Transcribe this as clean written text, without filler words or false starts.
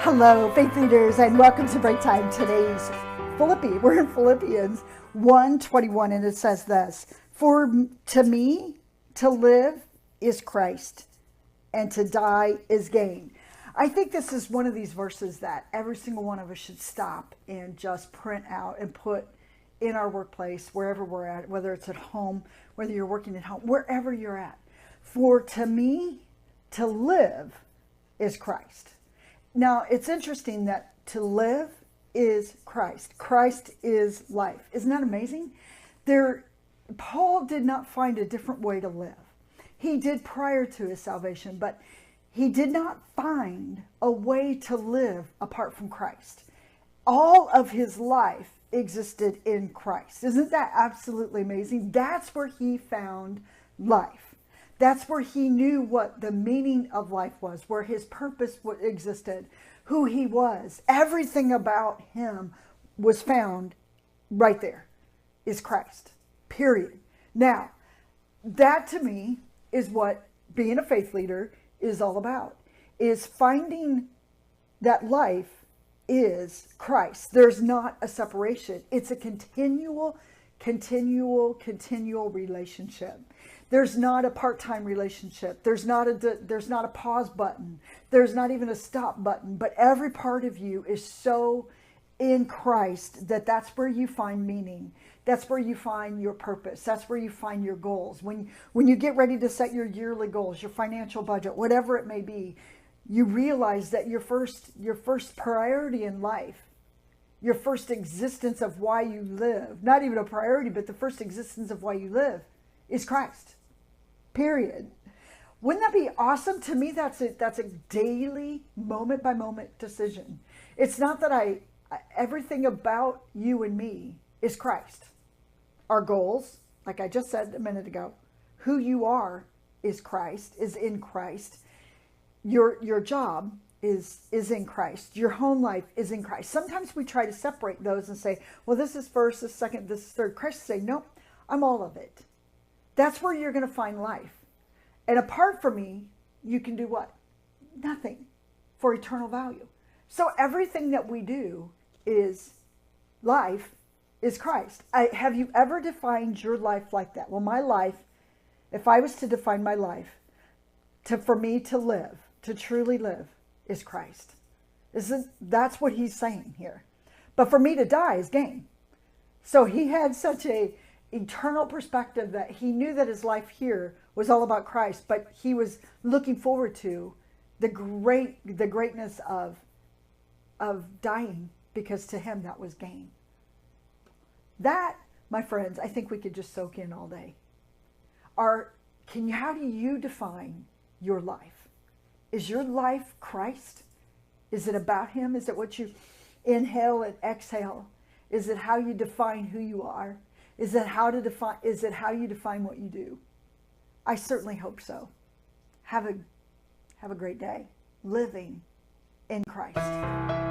Hello, faith leaders, and welcome to Breaktime. Today's we're in Philippians 1:21, and it says this: For to me, to live is Christ, and to die is gain. I think this is one of these verses that every single one of us should stop and just print out and put in our workplace, wherever we're at, whether it's at home, whether you're working at home, wherever you're at. For to me, to live is Christ. Now, it's interesting that to live is Christ. Christ is life. Isn't that amazing? Paul did not find a different way to live. He did prior to his salvation, but he did not find a way to live apart from Christ. All of his life existed in Christ. Isn't that absolutely amazing? That's where he found life. That's where he knew what the meaning of life was, where his purpose existed, who he was. Everything about him was found right there, is Christ, period. Now, that to me is what being a faith leader is all about, is finding that life is Christ. There's not a separation. It's a continual relationship. There's not a part-time relationship. There's not a pause button. There's not even a stop button. But every part of you is so in Christ that's where you find meaning. That's where you find your purpose. That's where you find your goals. When you get ready to set your yearly goals, your financial budget, whatever it may be, you realize that your first priority in life, your first existence of why you live, not even a priority, but the first existence of why you live is Christ, period. Wouldn't that be awesome? To me, that's a daily, moment by moment decision. It's not that everything about you and me is Christ. Our goals, like I just said a minute ago, who you are is Christ, is in Christ. Your job is in Christ. Your home life is in Christ. Sometimes we try to separate those and say, well, this is first, this is second, this is third. Christ say, no, I'm all of it. That's where you're going to find life. And apart from me, you can do what? Nothing for eternal value. So everything that we do is life is Christ. Have you ever defined your life like that? Well, my life, if I was to define my life, for me to live, to truly live, is Christ. That's what he's saying here. But for me to die is gain. So he had such a eternal perspective that he knew that his life here was all about Christ, but he was looking forward to the greatness of dying, because to him that was gain. That, my friends, I think we could just soak in all day. How do you define your life? Is your life Christ? Is it about him? Is it what you inhale and exhale? Is it how you define who you are? Is it how you define what you do? I certainly hope so. Have a great day living in Christ.